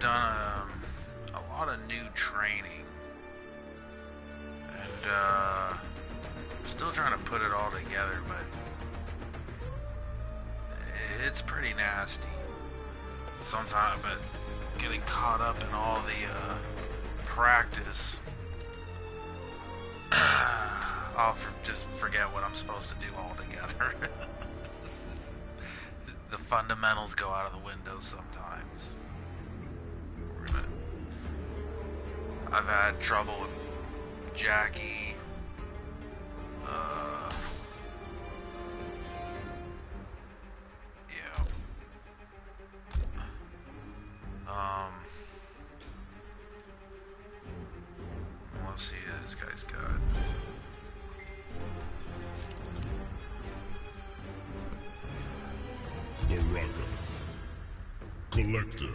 done a lot of new training, and still trying to put it all together, but it's pretty nasty sometimes. But getting caught up in all the practice, I'll just forget what I'm supposed to do altogether. The fundamentals go out of the window sometimes. I've had trouble with Jackie. Yeah. Let's see what this guy's got. Baraka. Collector.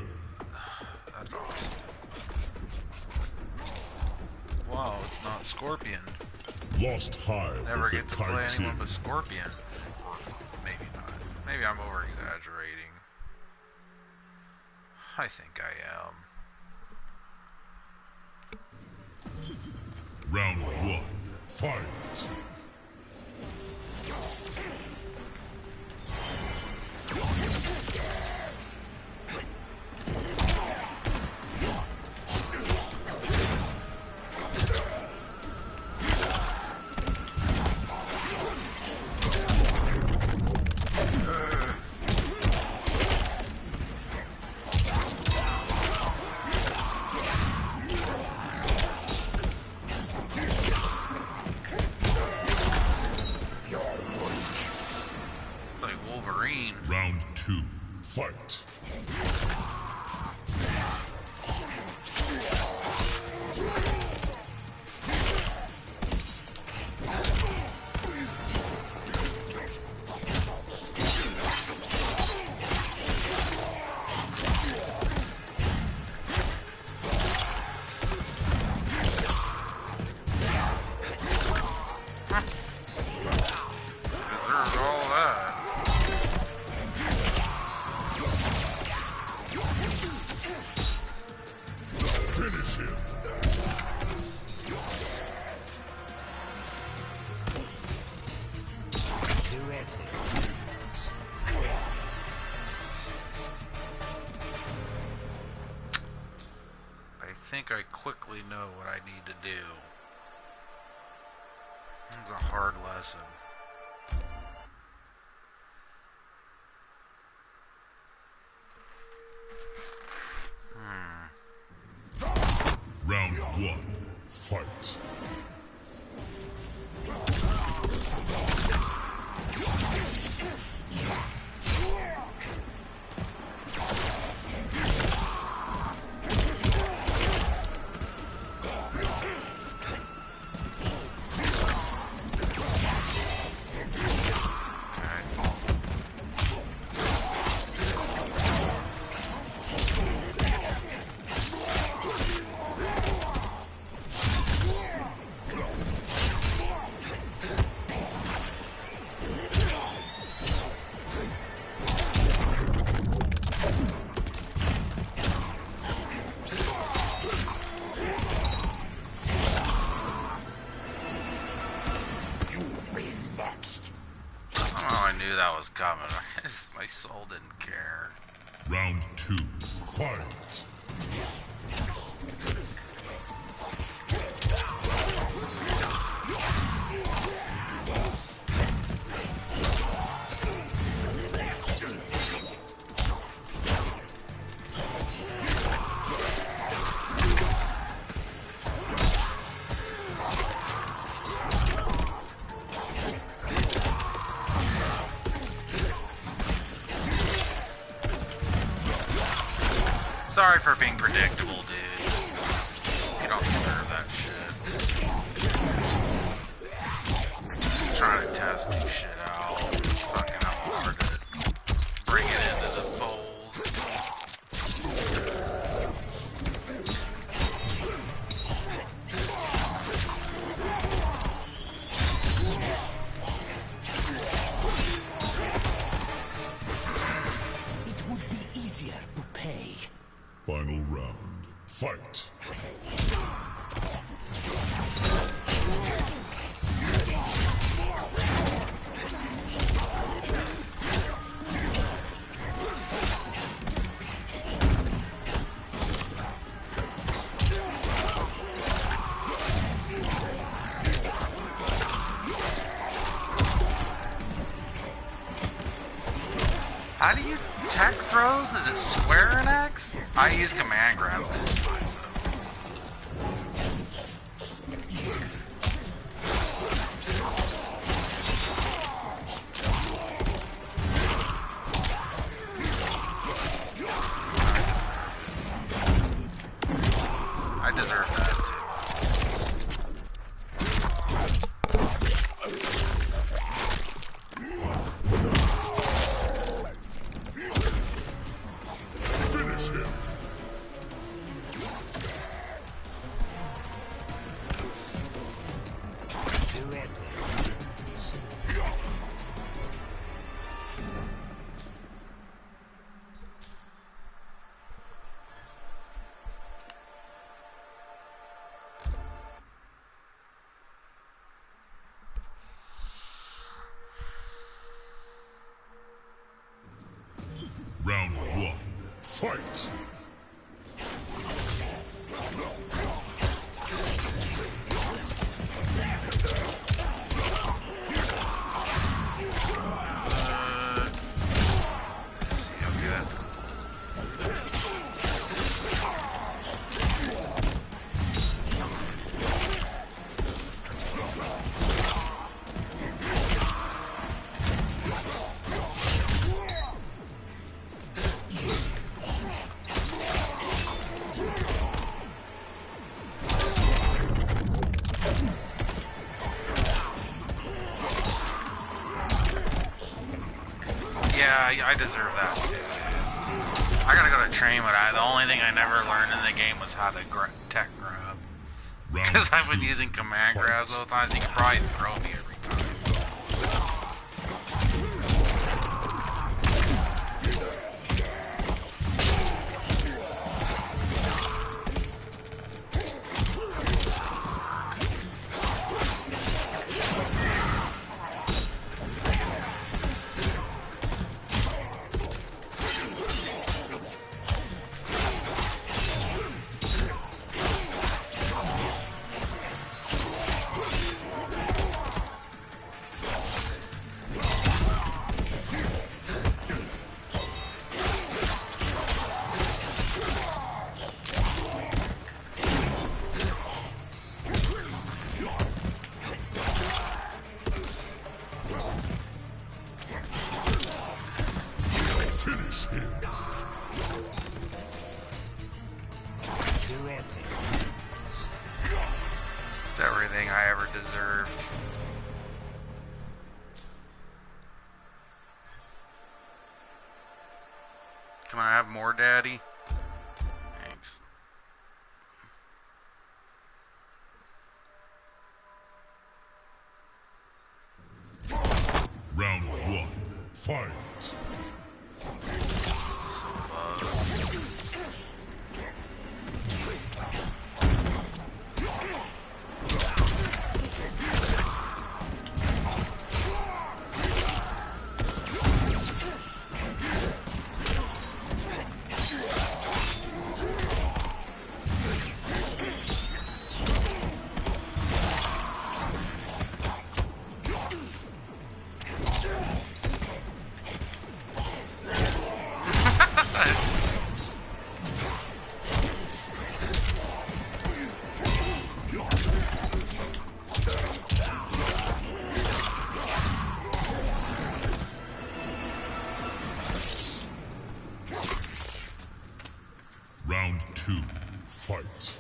That's awesome. Wow, it's not Scorpion. Lost Hive. Never get to play anyone Team. but Scorpion. Or maybe not. Maybe I'm over exaggerating. I think I am. Round 1. Fight. Round 2. Fight. Deserves all that. Finish him. I think I quickly know what I need to do. It's a hard lesson. Round 1. Fight. Oh, I knew that was coming. My soul didn't care. Round 2. Fight. Sorry for being predictable, dude. You don't deserve that shit. Trying to test new shit out. Fucking hard to bring it into the fold. It would be easier to pay. Final round. Fight. How do you tech throws? Is it square and X? I use command grab. I deserve that too. Finish him. Round one. Fight. Let's see, okay, that's cool. Yeah, I deserve that too. I gotta go to train, but the only thing I never learned in the game was how to tech grab. Because I've been using command grabs all the time, so you can probably throw me every time. Finish him. It's everything I ever deserved. Can I have more, Daddy? Thanks. Round one. Fight. Round two. Fight.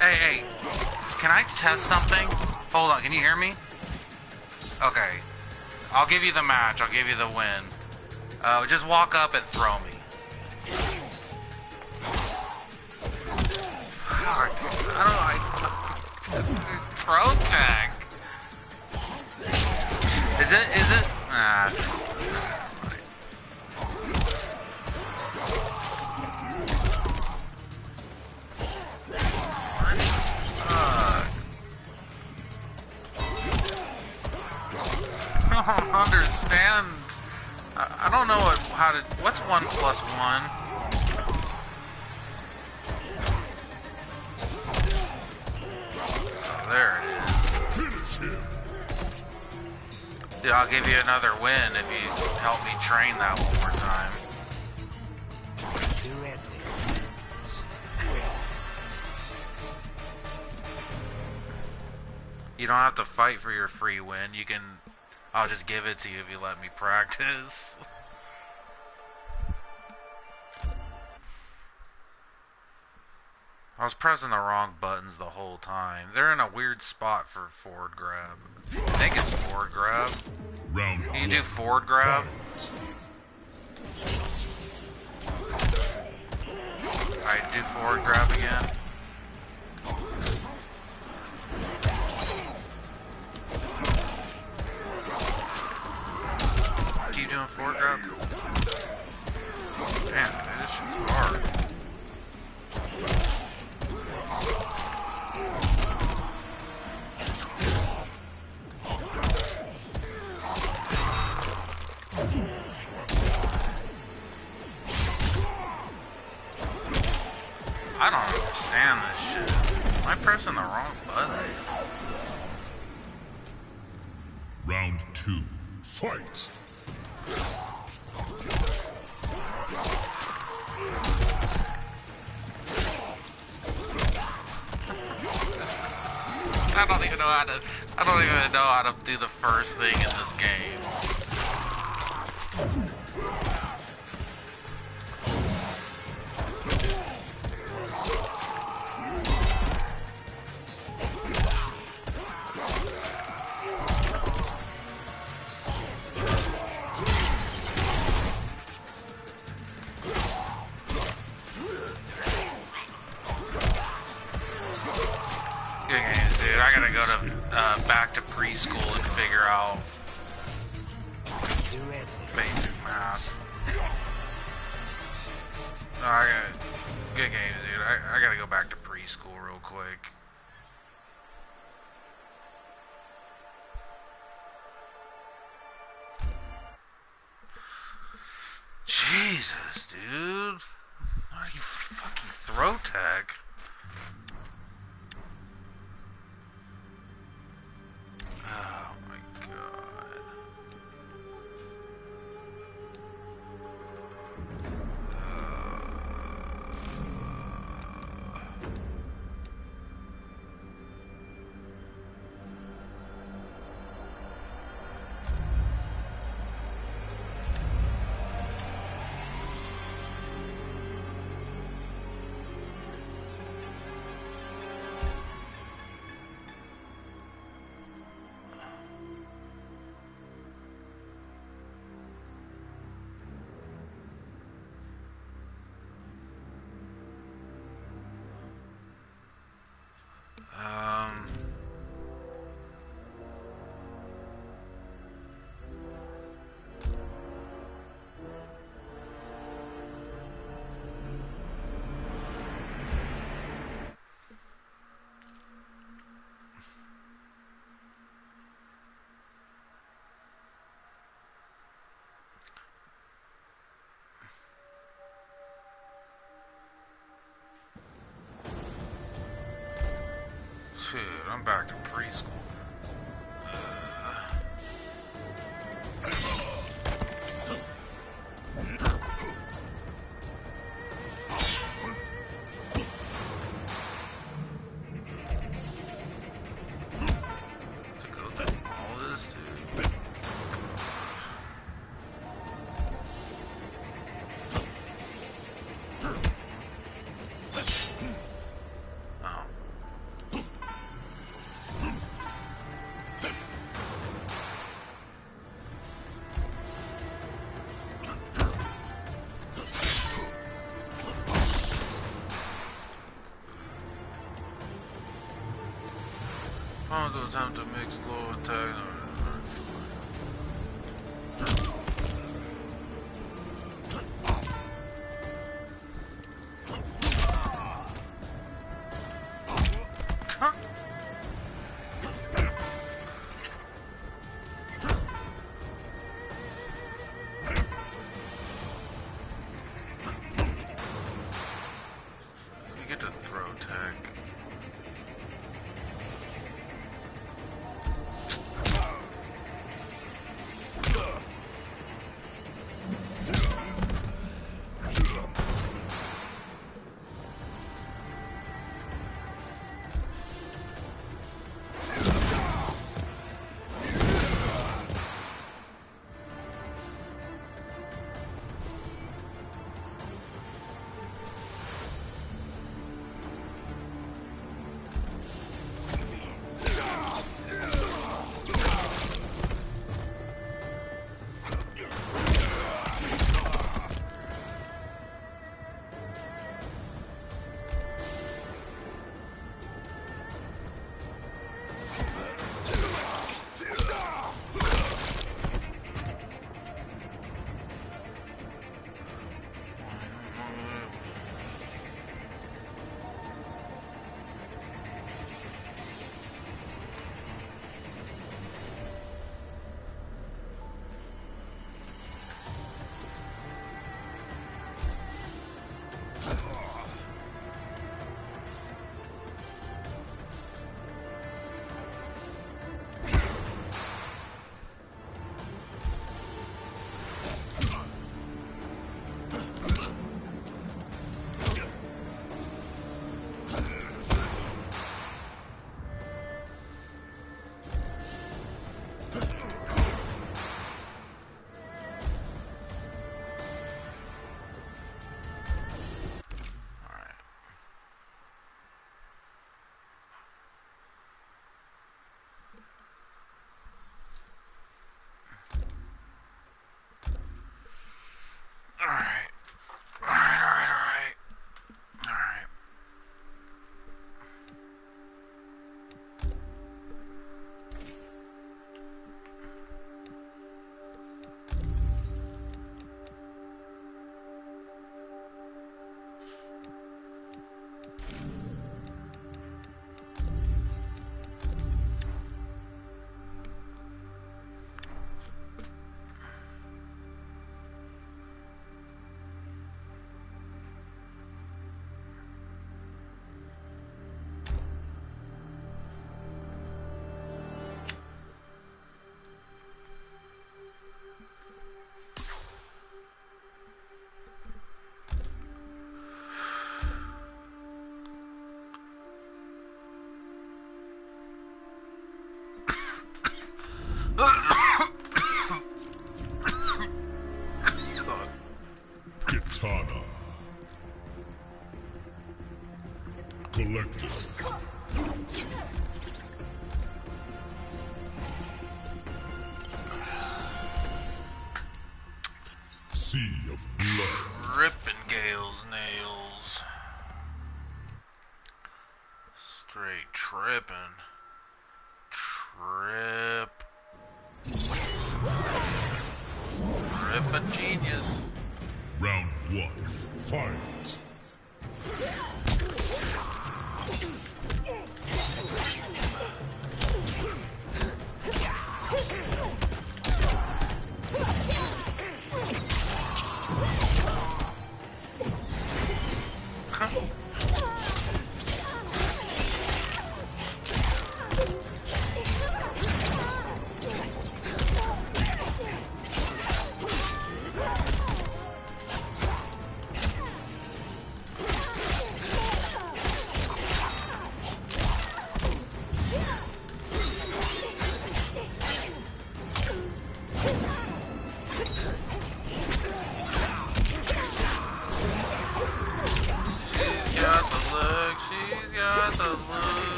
Hey, can I test something? Hold on, can you hear me? Okay. I'll give you the match, I'll give you the win. Just walk up and throw me. I don't know, Pro tech. Is it? Is it? Ah. I don't understand. I don't know how to. What's 1 plus 1? Oh, there it is. Finish him. Yeah, I'll give you another win if you help me train that one more time. You don't have to fight for your free win. You can. I'll just give it to you if you let me practice. I was pressing the wrong buttons the whole time. They're in a weird spot for forward grab. I think it's forward grab. Round Can you do forward grab? Alright, do forward grab again. Keep doing forward grab. Damn, dude, this shit's hard. I don't understand this shit. Am I pressing the wrong buttons? Round 2. Fight. I don't even know how to do the first thing in this game. Good games, dude. I gotta go to back to preschool and figure out basic math. Good games, dude. I gotta go back to preschool real quick. Jesus, dude. How do you fucking throw tech? Oh my god. Dude, I'm back to preschool. To go through all this, dude. Oh. Pawns will attempt to mix low attack. You get to throw tech. Kitana. Collective. Sea of blood. Ripping Gale's nails. Straight tripping. Trip. Rip a genius. Round 1. Fight.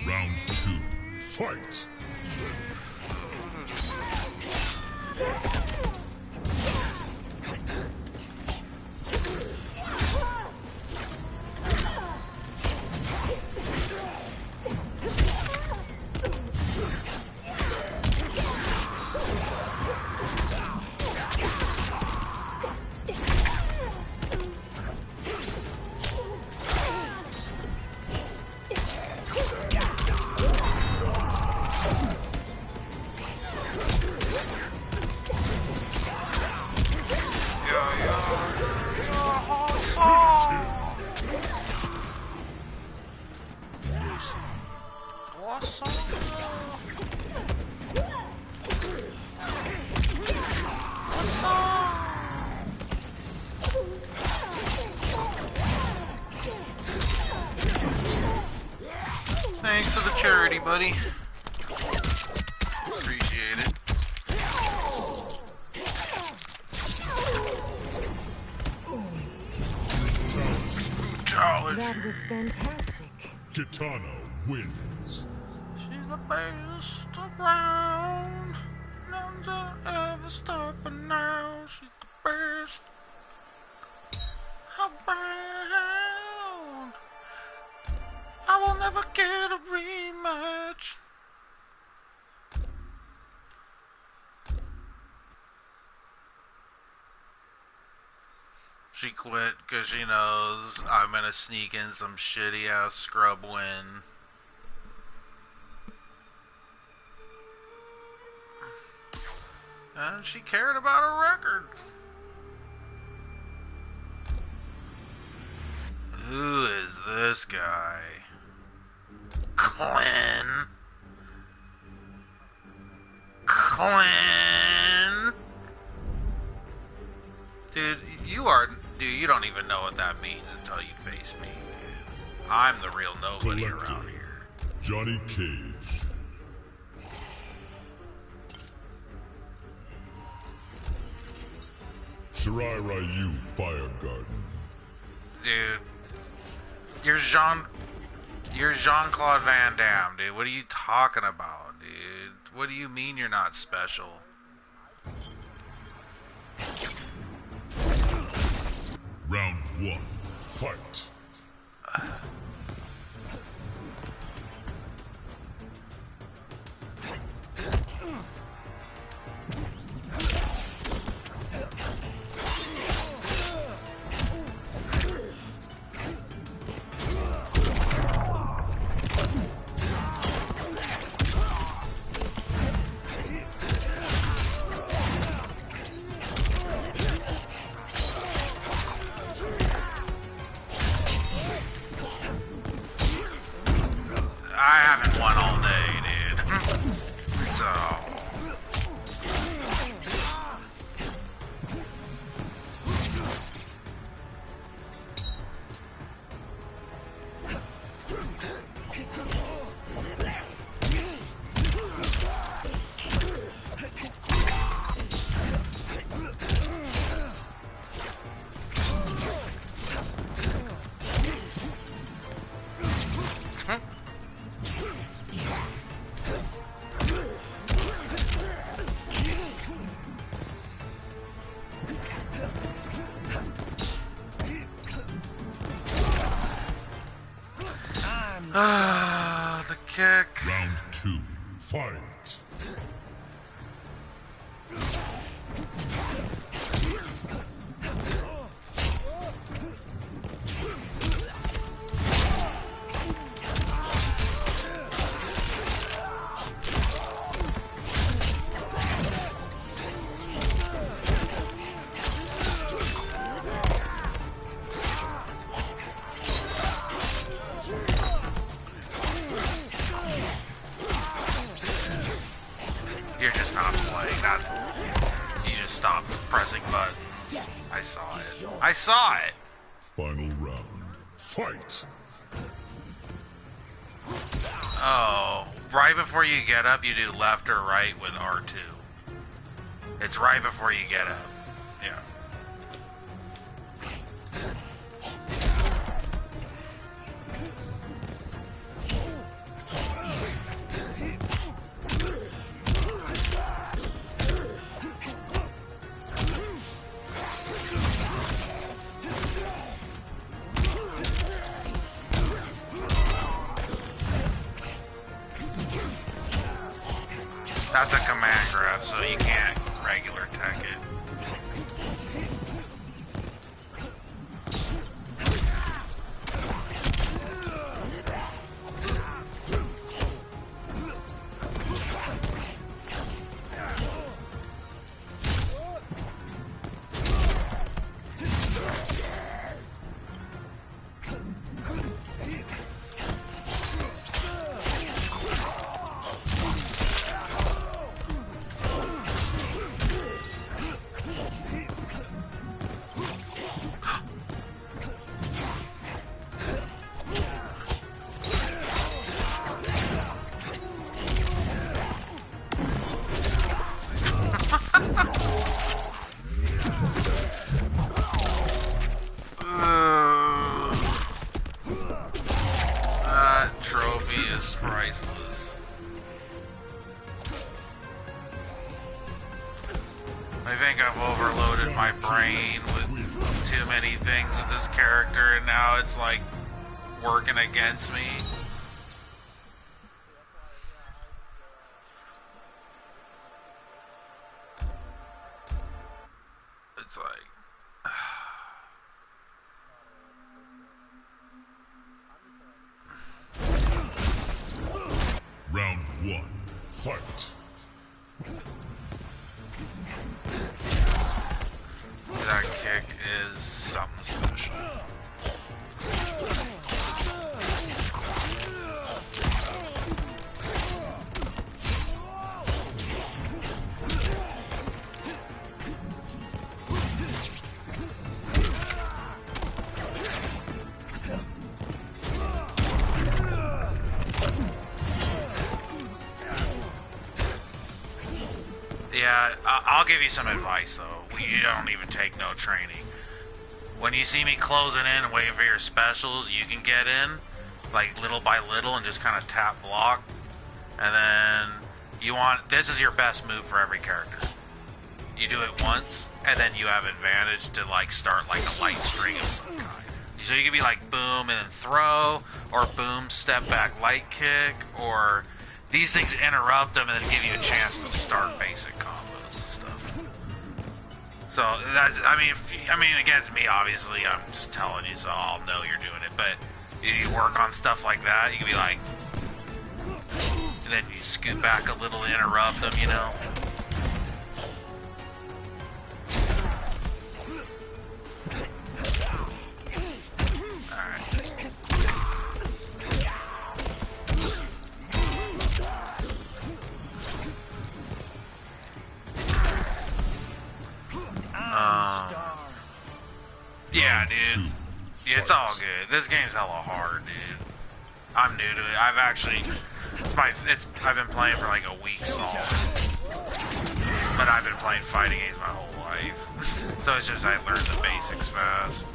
Round 2. Fight! buddy. Appreciate it. That was fantastic. Kitana wins. She's the best around. None's ever stop her now. She's the best around. I will never get a rematch. She quit because she knows I'm gonna sneak in some shitty ass scrub win. And she cared about her record. Who is this guy? Clint. Dude, you don't even know what that means until you face me, man. I'm the real nobody Collector, around here. Johnny Cage. Shirai Ryu Fire Garden. Dude, you're Jean-Claude Van Damme, dude. What are you talking about, dude? What do you mean you're not special? Round 1. Fight. I haven't won all day, dude. So... the kick. Round 2. Fight. You're just not playing. That's you just stopped pressing buttons. I saw it. I saw it. Final round. Fight. Oh, right before you get up, you do left or right with R2. It's right before you get up. Yeah. That's a command grab, so you can't regular tech it. I think I've overloaded my brain with too many things with this character, and now it's like working against me. It's like... Round 1. Fight. That kick is something special. Yeah, I'll give you some advice though. You don't even take no training. When you see me closing in and waiting for your specials, you can get in, like little by little, and just kind of tap block. And then this is your best move for every character. You do it once, and then you have advantage to like start like a light string of some kind. So you can be like boom and then throw, or boom, step back, light kick, or these things interrupt them and then give you a chance to start basic combos and stuff. So that's, I mean, against me, obviously, I'm just telling you, so I'll know you're doing it. But if you work on stuff like that, you can be like, and then you scoot back a little, interrupt them, you know. Yeah, dude. Yeah, it's all good. This game's hella hard, dude. I'm new to it. I've been playing for like a week solid. But I've been playing fighting games my whole life. So it's just I learned the basics fast.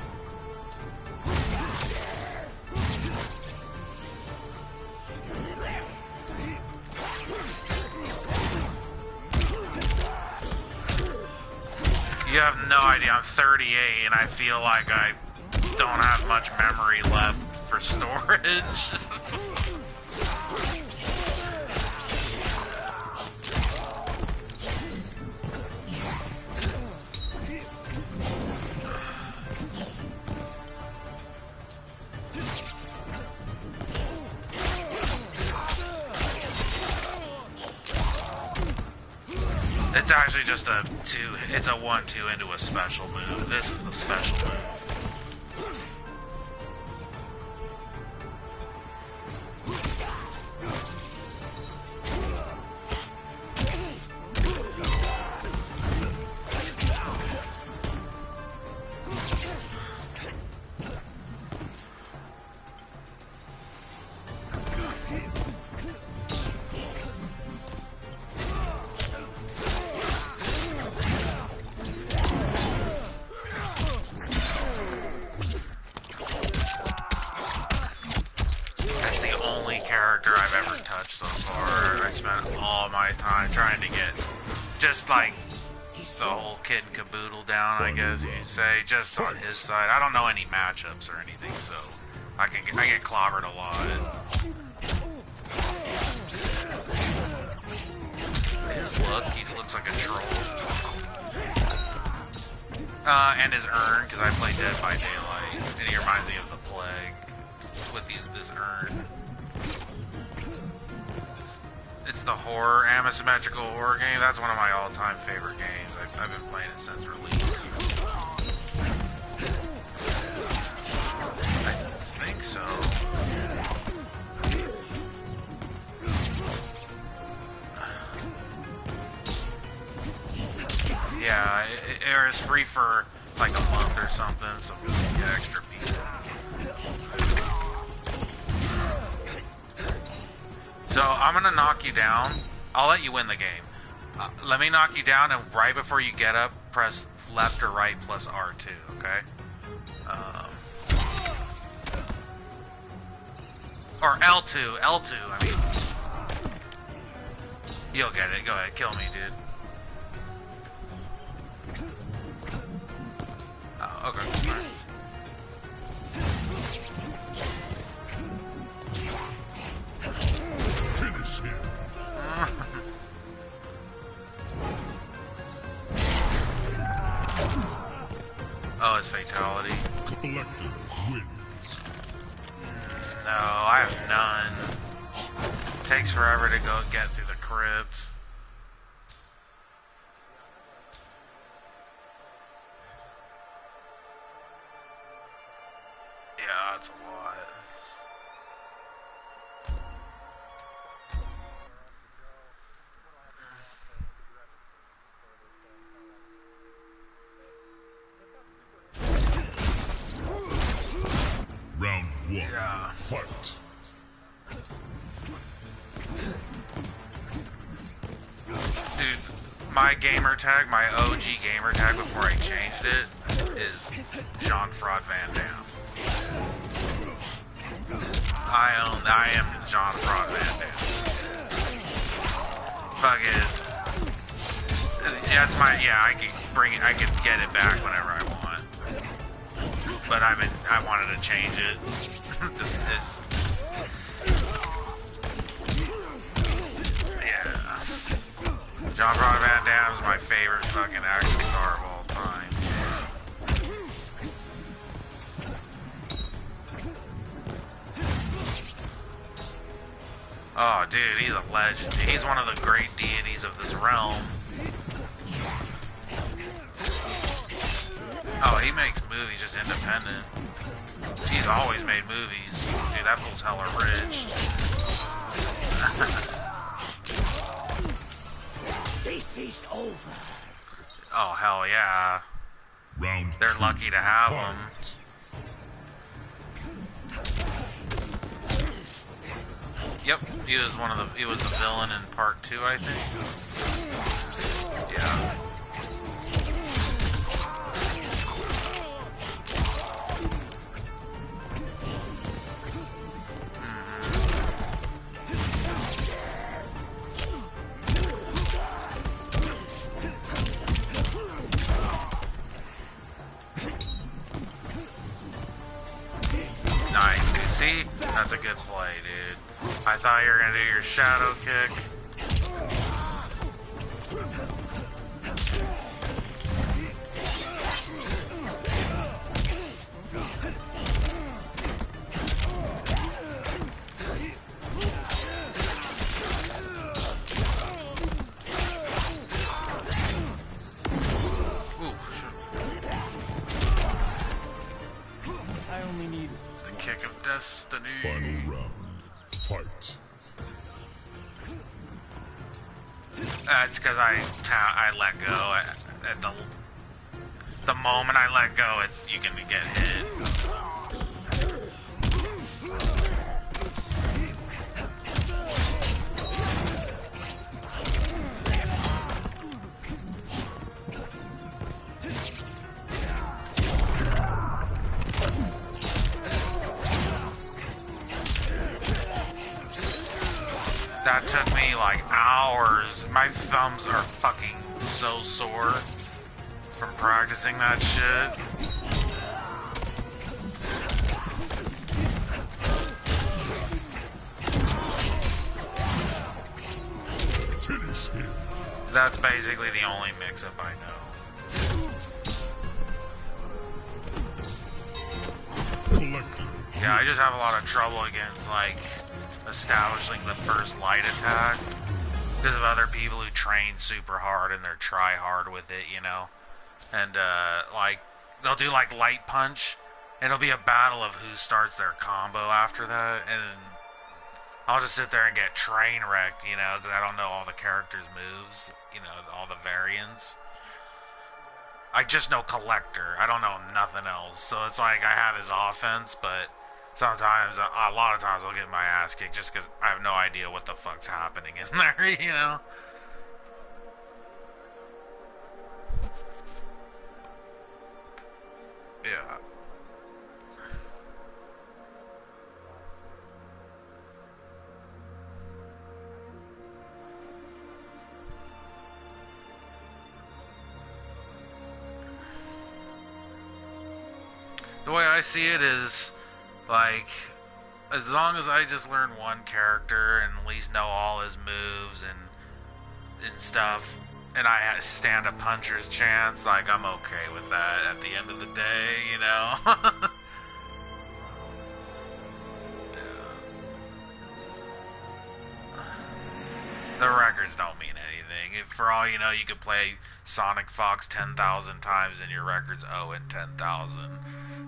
You have no idea, I'm 38 and I feel like I don't have much memory left for storage. It's actually just it's a 1-2 into a special move. This is the special move. Just on his side. I don't know any matchups or anything, so I get clobbered a lot. His look, he looks like a troll. And his urn, because I play Dead by Daylight, and he reminds me of the Plague with this urn. It's the horror, asymmetrical horror game. That's one of my all-time favorite games. I've been playing it since release. Yeah, it was free for like a month or something, so we can get extra people. So I'm gonna knock you down. I'll let you win the game. Let me knock you down, and right before you get up, press left or right plus R2, okay? Or L2, I mean. You'll get it. Go ahead, kill me, dude. Okay. Right. Finish him. Oh, it's fatality. Collector wins. No, I have none. Takes forever to go get through the crypt. Yeah, that's a lot. Round one. Yeah. Fight. Dude, my gamer tag, my OG gamer tag before I changed it, is Jean-Fraud Van Damme. I am Jean-Fraud Van Damme. Fuck it. That's my, yeah, I can bring it, I can get it back whenever I want. But I wanted to change it. Yeah. Jean-Claude Van Damme is my favorite fucking action star of all time. Oh, dude, he's a legend. He's one of the great deities of this realm. Oh, he makes movies just independent. He's always made movies. Dude, that fool's hella rich. This is over. Oh, hell yeah. Round They're two. lucky to have him. Fight. Yep, he was the villain in part 2, I think. Yeah. Nice, dude. See? That's a good play, dude. I thought you were gonna do your shadow kick. Ooh, I only need the kick of destiny. Final round. Fight. It's because I let go at the moment I let go. You can get hit. That took me like hours. My thumbs are fucking so sore from practicing that shit. Finish him. That's basically the only mix-up I know. Collector. Yeah, I just have a lot of trouble against, like, establishing the first light attack because of other people who train super hard and they're try hard with it, you know? And, like, they'll do, like, light punch, and it'll be a battle of who starts their combo after that, and I'll just sit there and get train wrecked, you know, because I don't know all the characters' moves, you know, all the variants. I just know Collector. I don't know nothing else. So it's like I have his offense, but sometimes, a lot of times I'll get my ass kicked just because I have no idea what the fuck's happening in there, you know? Yeah. The way I see it is, like, as long as I just learn one character and at least know all his moves and stuff, and I stand a puncher's chance, like, I'm okay with that at the end of the day, you know? The records don't mean anything. If, for all you know, you could play Sonic Fox 10,000 times and your record's 0 and 10,000.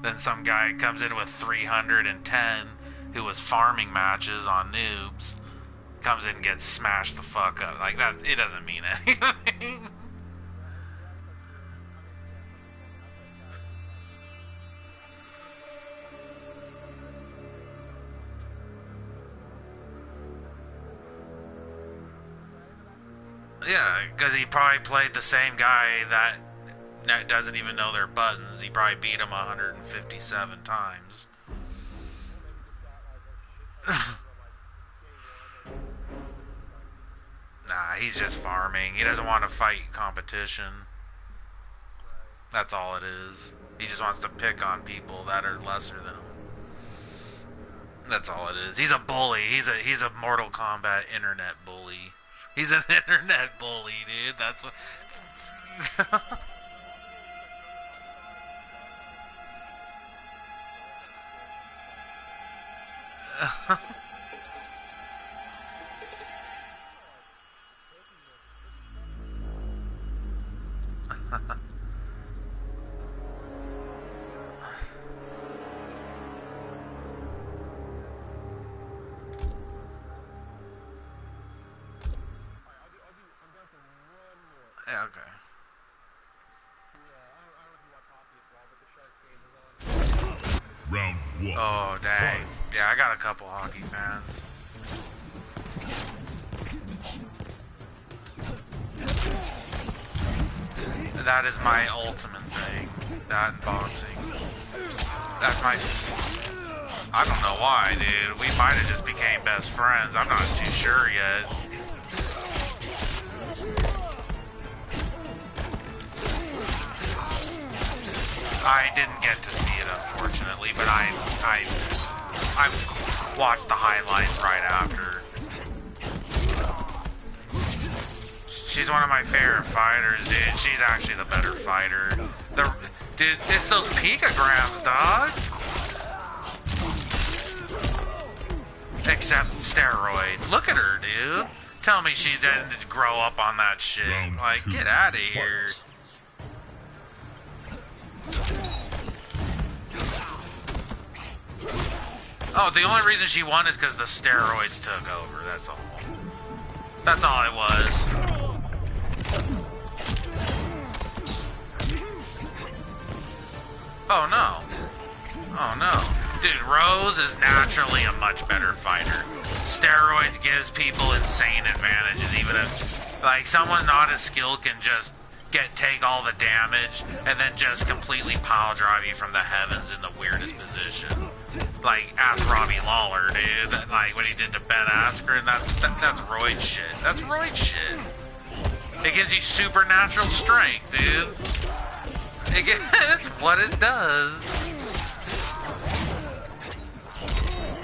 Then some guy comes in with 310 who was farming matches on noobs, comes in and gets smashed the fuck up. Like, that, it doesn't mean anything. Yeah, because he probably played the same guy that doesn't even know their buttons. He probably beat him 157 times. Nah, he's just farming. He doesn't want to fight competition. That's all it is. He just wants to pick on people that are lesser than him. That's all it is. He's a bully. He's a Mortal Kombat internet bully. He's an internet bully, dude. That's what... Yeah, okay. Round one. Oh, dang. Fight. Yeah, I got a couple hockey fans. That is my ultimate thing. That and boxing. That's my... I don't know why, dude. We might have just became best friends. I'm not too sure yet. I didn't get to see it, unfortunately, but I watched the highlights right after. She's one of my favorite fighters, dude. She's actually the better fighter. Dude, it's those picograms, dog. Except steroids. Look at her, dude. Tell me she didn't grow up on that shit. Like, get out of here. Oh, the only reason she won is because the steroids took over, that's all. That's all it was. Oh no. Oh no. Dude, Rose is naturally a much better fighter. Steroids gives people insane advantages, even if, like, someone not as skilled can just take all the damage and then just completely pile drive you from the heavens in the weirdest position. Like, ask Robbie Lawler, dude. Like, what he did to Ben Askren, that's roid shit. That's roid shit. It gives you supernatural strength, dude. It's what it does.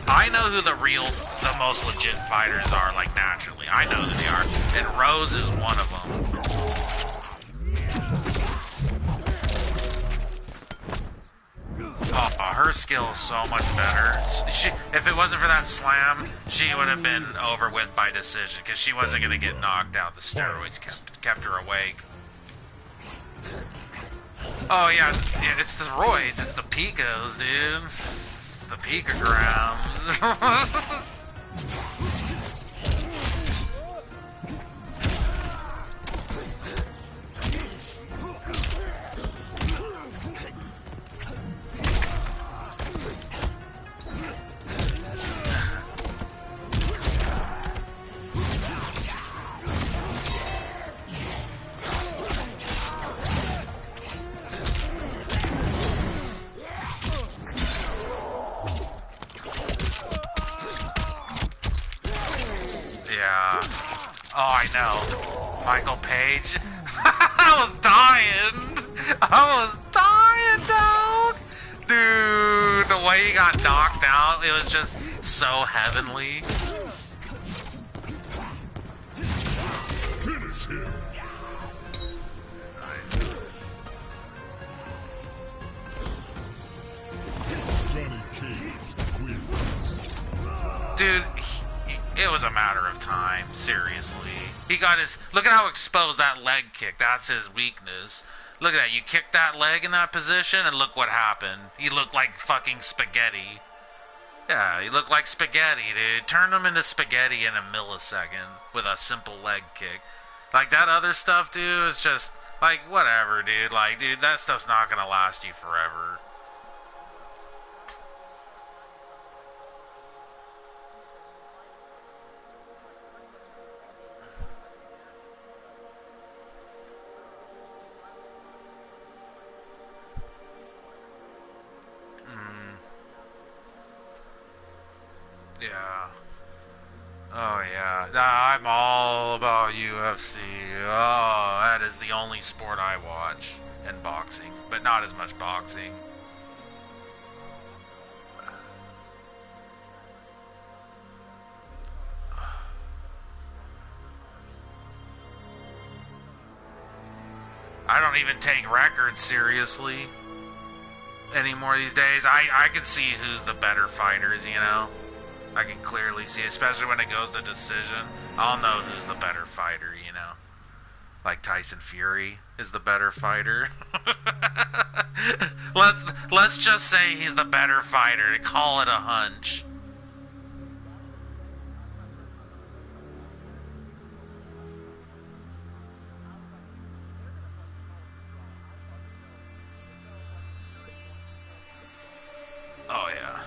I know who the most legit fighters are, like, naturally. I know who they are. And Rose is one of them. Oh, her skill is so much better. If it wasn't for that slam, she would have been over with by decision, because she wasn't going to get knocked out. The steroids kept her awake. Oh, yeah, it's the roids. It's the picos, dude. It's the picograms. Yeah. Oh, I know. Michael Page. I was dying. I was dying, dog. Dude, the way he got knocked out, it was just so heavenly. Finish him. Johnny Cage wins. Dude, it was a matter of time, seriously. He got his... Look at how exposed that leg kick. That's his weakness. Look at that. You kicked that leg in that position, and look what happened. He looked like fucking spaghetti. Yeah, he looked like spaghetti, dude. Turned him into spaghetti in a millisecond with a simple leg kick. Like, that other stuff, dude, is just... Like, whatever, dude. Like, dude, that stuff's not gonna last you forever. Yeah. Oh, yeah. I'm all about UFC. Oh, that is the only sport I watch. And boxing. But not as much boxing. I don't even take records seriously anymore these days. I can see who's the better fighters, you know? I can clearly see, especially when it goes to decision. I'll know who's the better fighter, you know? Like Tyson Fury is the better fighter. Let's just say he's the better fighter. Call it a hunch. Oh, yeah.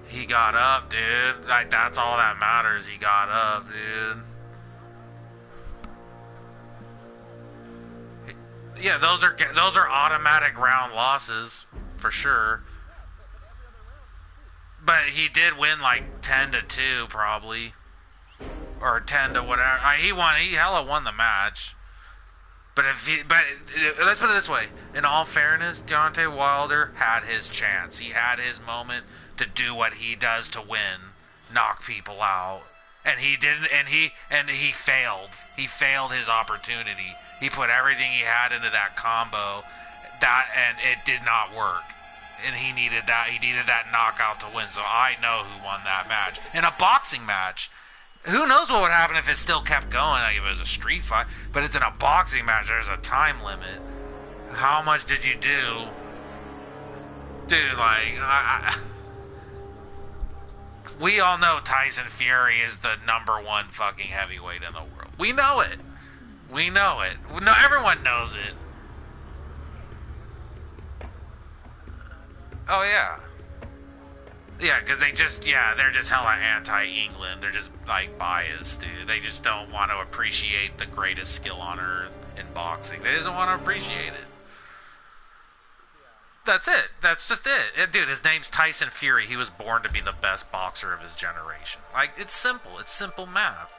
He got up, dude. Like, that's all that matters. He got up, dude. Yeah, those are automatic round losses for sure. But he did win like 10-2 probably, or 10 to whatever. He won. He hella won the match. But let's put it this way. In all fairness, Deontay Wilder had his chance. He had his moment to do what he does to win, knock people out, and he didn't. And he failed. He failed his opportunity. He put everything he had into that combo, and it did not work. And he needed that. He needed that knockout to win. So I know who won that match. In a boxing match, who knows what would happen if it still kept going? Like if it was a street fight, but it's in a boxing match. There's a time limit. How much did you do, dude? Like, we all know Tyson Fury is the #1 fucking heavyweight in the world. We know it. We know it. No, everyone knows it. Oh yeah. Yeah, because they're just hella anti-England. They're just, like, biased, dude. They just don't want to appreciate the greatest skill on earth in boxing. They just want to appreciate it. That's it. That's just it. Dude, his name's Tyson Fury. He was born to be the best boxer of his generation. Like, it's simple. It's simple math.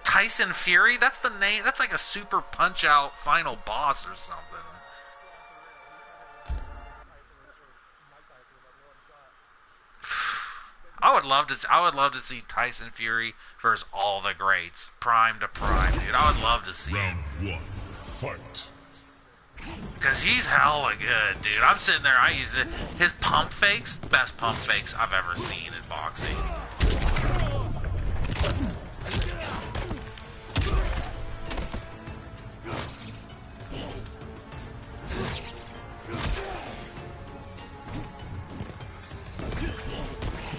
Tyson Fury? That's the name. That's like a super punch-out final boss or something. I would love to see Tyson Fury versus all the greats, prime to prime, dude. I would love to see Round it. 1, fight. Cause he's hella good, dude. I'm sitting there, I use it. His pump fakes, best pump fakes I've ever seen in boxing.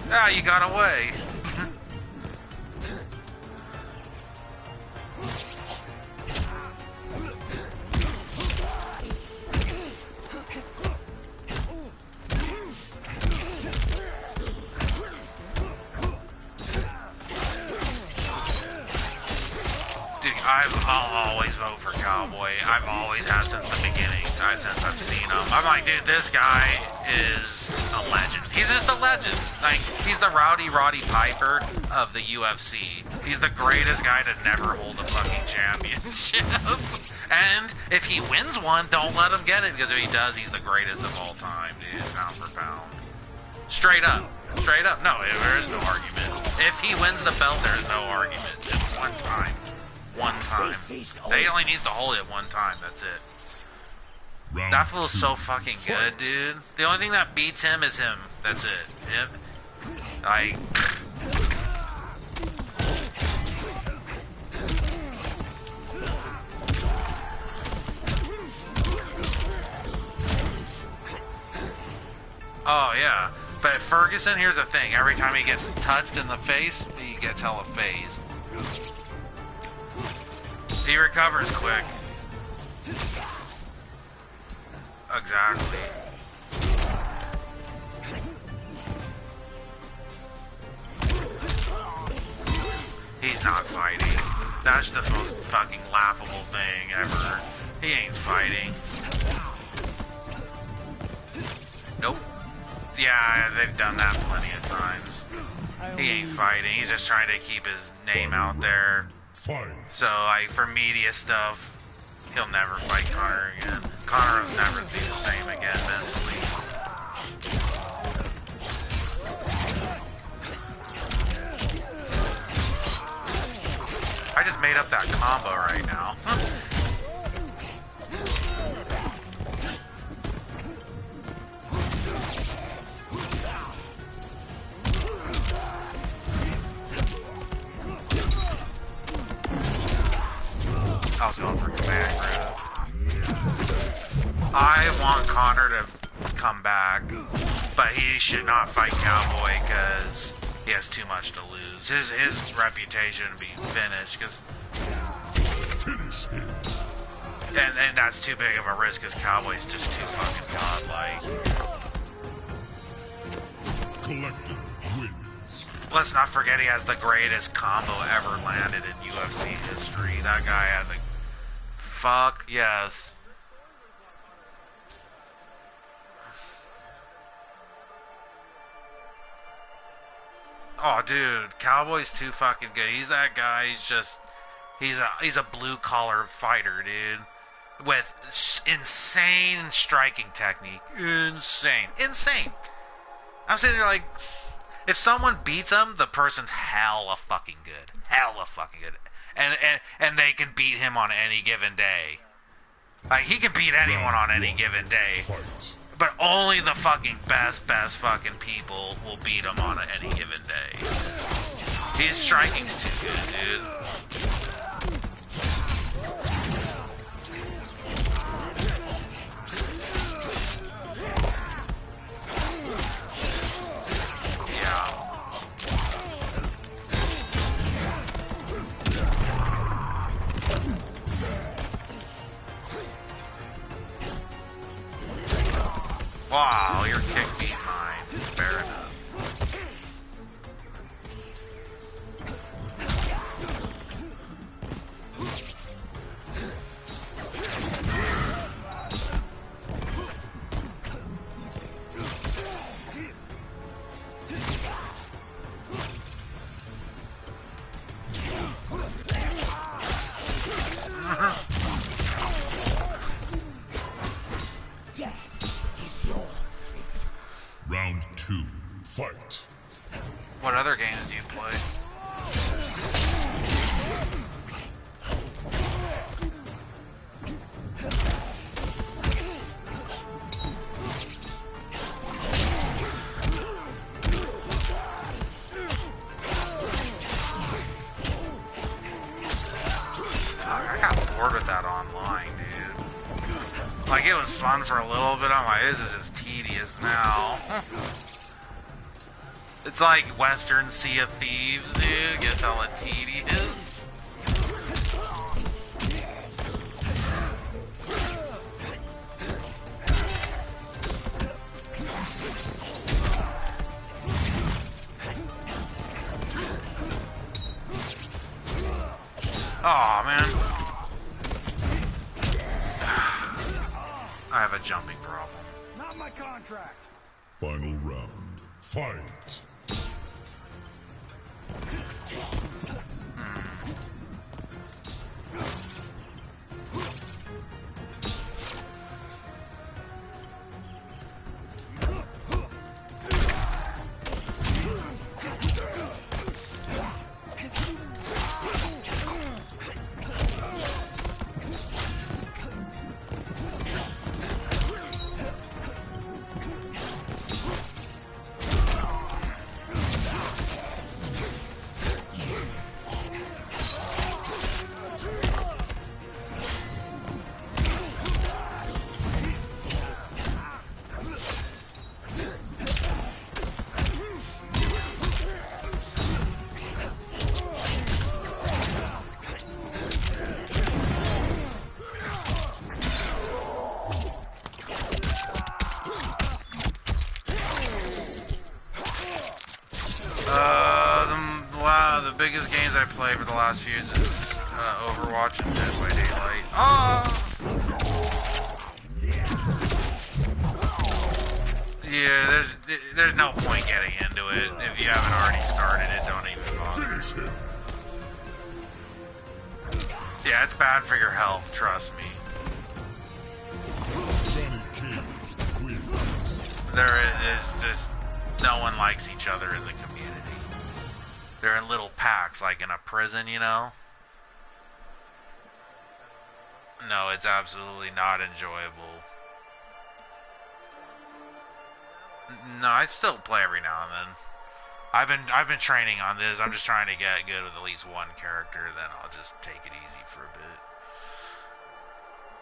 Ah, you got away. Dude, I'll always vote for Cowboy. I've always had since the beginning, since I've seen him. I'm like, dude, this guy is a legend. He's just a legend. Like, he's the Rowdy Roddy Piper of the UFC. He's the greatest guy to never hold a fucking championship. And if he wins one, don't let him get it, because if he does, he's the greatest of all time, dude, pound for pound. Straight up. Straight up. No, there is no argument. If he wins the belt, there is no argument. Just one time. One time. He only needs to hold it one time, that's it. That feels so fucking good, dude. The only thing that beats him is him. That's it. Yep. Like... Oh, yeah. But Ferguson, here's the thing. Every time he gets touched in the face, he gets hella phased. He recovers quick. Exactly. He's not fighting. That's the most fucking laughable thing ever. He ain't fighting. Nope. Yeah, they've done that plenty of times. He ain't fighting. He's just trying to keep his name out there. So, like, for media stuff, he'll never fight Conor again. Conor will never be the same again mentally. I just made up that combo right now. I was going for command grab. I want Conor to come back, but he should not fight Cowboy because he has too much to lose. His reputation to be finished because and that's too big of a risk because Cowboy's just too fucking godlike. Collective wins. Let's not forget he has the greatest combo ever landed in UFC history. That guy had the fuck yes. Oh, dude, Cowboy's too fucking good. He's that guy. He's a blue collar fighter, dude, with insane striking technique. Insane. I'm sitting there like, if someone beats him, the person's hella fucking good. Hella fucking good. And they can beat him on any given day. Like, he can beat anyone on any given day. But only the fucking best fucking people will beat him on any given day. His striking's too good, dude. Wow, your kick beat mine. Fair enough. Round 2, fight. What other games do you play? I got bored with that online, dude. Like, it was fun for a little bit. I'm like, this is just tedious now. It's like Western Sea of Thieves, dude. Gets hella tedious. Oh man. I have a jumping problem. Not my contract. Final round. Fight. The biggest games I played for the last few years is Overwatch and Dead by Daylight. Oh! Yeah, there's no point getting into it if you haven't already started it. Don't even bother. Finish him. Yeah, it's bad for your health. Trust me. Johnny Cage wins. There is just no one likes each other in the community. They're in little packs, like in a prison, you know? No, it's absolutely not enjoyable. No, I still play every now and then. I've been training on this. I'm just trying to get good with at least one character, then I'll just take it easy for a bit.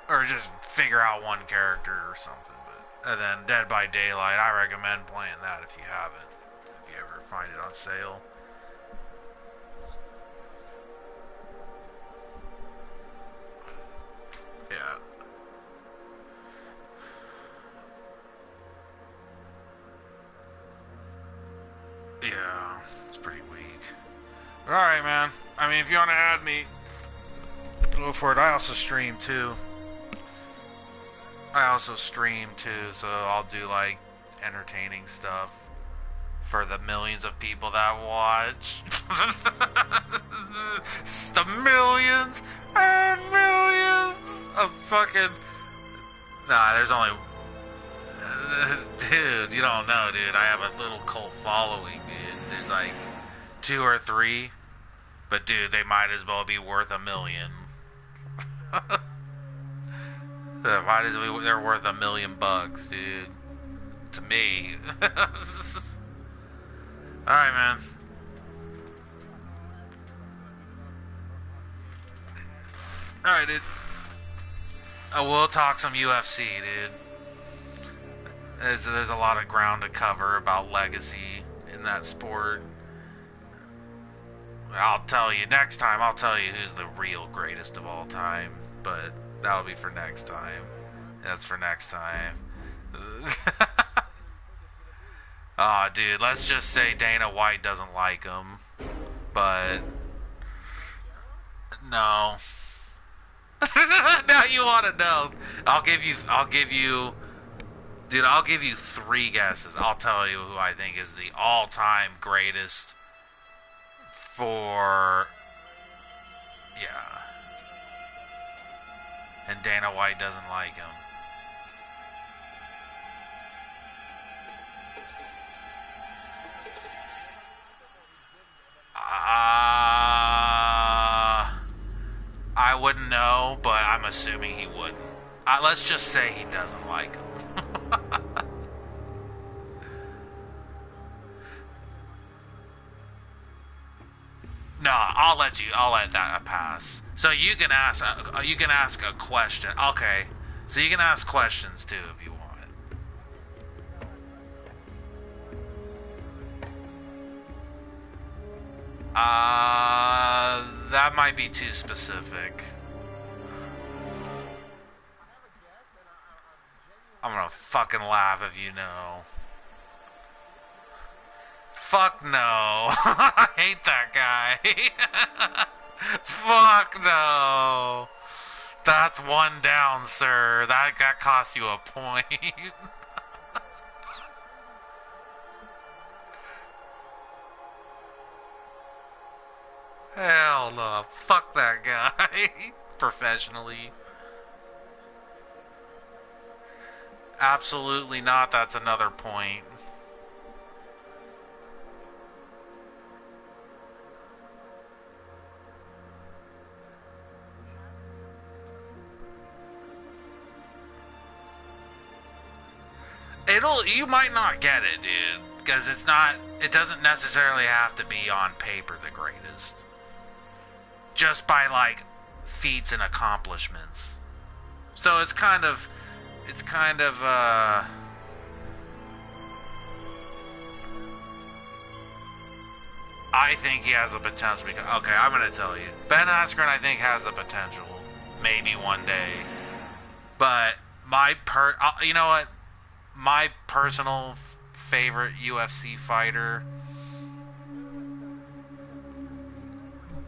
Or just figure out one character or something. But and then Dead by Daylight, I recommend playing that if you haven't. If you ever find it on sale. Yeah. Yeah, it's pretty weak. But alright, man. I mean, if you want to add me, go for it. I also stream, too. So I'll do, like, entertaining stuff for the millions of people that watch. It's the millions and millions of fucking... Nah, there's only... Dude, you don't know, dude. I have a little cult following, dude. There's like 2 or 3. But, dude, they might as well be worth $1 million. They're worth $1 million bucks, dude. To me. Alright, man. Alright, dude. We'll talk some UFC, dude. There's a lot of ground to cover about legacy in that sport. I'll tell you next time. I'll tell you who's the real greatest of all time. But that'll be for next time. That's for next time. Aw, dude, let's just say Dana White doesn't like him. But no. Now you want to know. I'll give you Dude, I'll give you 3 guesses. I'll tell you who I think is the all-time greatest for... Yeah. And Dana White doesn't like him. I wouldn't know, but I'm assuming he wouldn't. Let's just say he doesn't like him. No, I'll let that pass. So you can ask a question. Okay. So you can ask questions too if you want. That might be too specific. I'm gonna fucking laugh if you know. Fuck no. I hate that guy. Fuck no. That's one down, sir. That cost you a point. Hell no. Fuck that guy. Professionally. Absolutely not. That's another point. You might not get it, dude, because it doesn't necessarily have to be on paper the greatest. Just by, like, feats and accomplishments. So it's kind of, I think he has the potential. Okay, I'm going to tell you. Ben Askren, I think, has the potential. Maybe one day. But you know what? My personal favorite UFC fighter,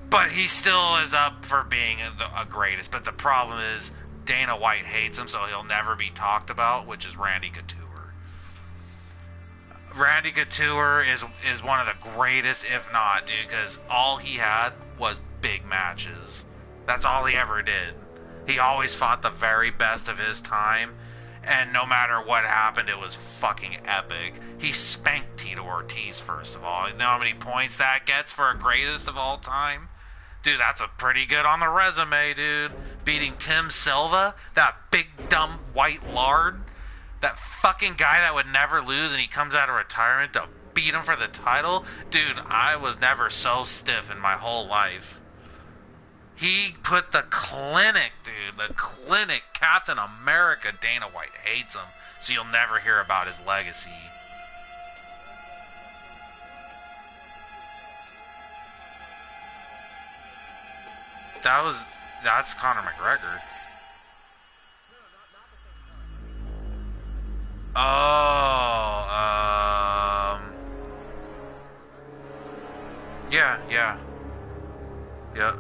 but he still is up for being a greatest. But the problem is Dana White hates him, so he'll never be talked about, which is Randy Couture. Randy Couture is one of the greatest, if not, dude, because all he had was big matches. That's all he ever did. He always fought the very best of his time. And no matter what happened, it was fucking epic. He spanked Tito Ortiz, first of all. You know how many points that gets for a greatest of all time? Dude, that's a pretty good on the resume, dude. Beating Tim Silva, that big dumb white lard. That fucking guy that would never lose, and he comes out of retirement to beat him for the title. Dude, I was never so stiff in my whole life. He put the clinic, dude. The clinic. Captain America. Dana White hates him, so you'll never hear about his legacy. That's Conor McGregor. Oh, yeah. Yep.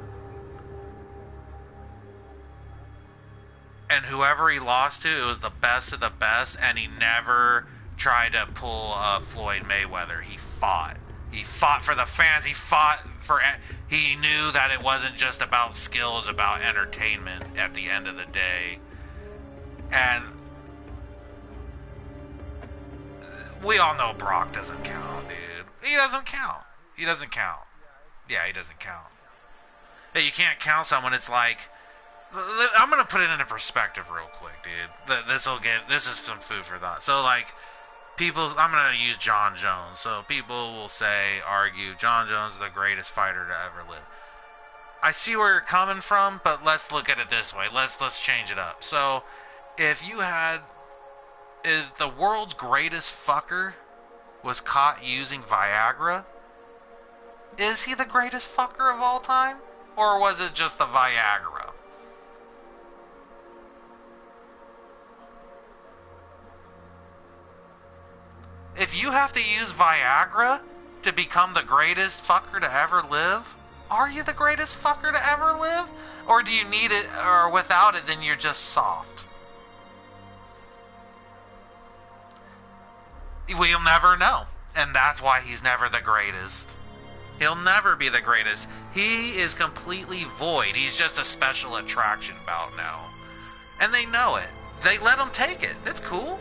And whoever he lost to, it was the best of the best, and he never tried to pull Floyd Mayweather. He fought. He fought for the fans. He knew that it wasn't just about skill, it was about entertainment at the end of the day. And we all know Brock doesn't count, dude. He doesn't count. Yeah, he doesn't count. Yeah, you can't count someone. It's like, I'm gonna put it into perspective real quick, dude. This is some food for thought. So, like, I'm gonna use John Jones. So people will argue, John Jones is the greatest fighter to ever live. I see where you're coming from, but let's look at it this way. Let's change it up. So, if the world's greatest fucker was caught using Viagra, is he the greatest fucker of all time? Or was it just the Viagra? If you have to use Viagra to become the greatest fucker to ever live, are you the greatest fucker to ever live? Or do you need it, or without it, then you're just soft? We'll never know. And that's why he's never the greatest. He'll never be the greatest. He is completely void. He's just a special attraction bout now. And they know it. They let him take it. That's cool.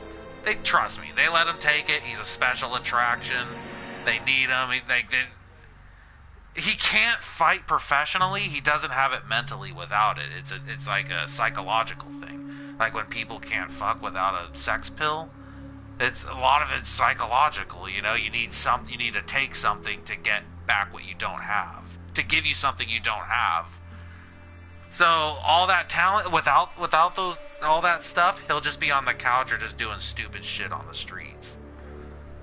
Trust me, they let him take it. He's a special attraction. They need him. He can't fight professionally. He doesn't have it mentally without it. It's like a psychological thing. Like when people can't fuck without a sex pill. A lot of it's psychological. You know, you need to take something to get back what you don't have, to give you something you don't have. So all that talent, without all that stuff, he'll just be on the couch or just doing stupid shit on the streets.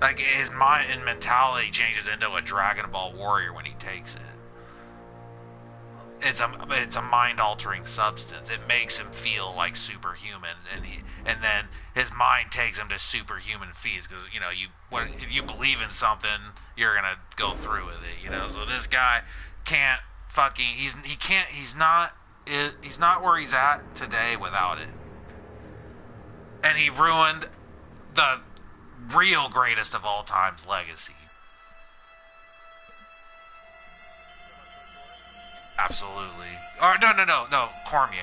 Like, his mind and mentality changes into a Dragon Ball warrior when he takes it. It's a mind-altering substance. It makes him feel like superhuman, and then his mind takes him to superhuman feats, because, you know, if you believe in something, you're gonna go through with it, you know. So this guy can't fucking he's not where he's at today without it. And he ruined the real greatest of all time's legacy. Absolutely. Or no, Cormier.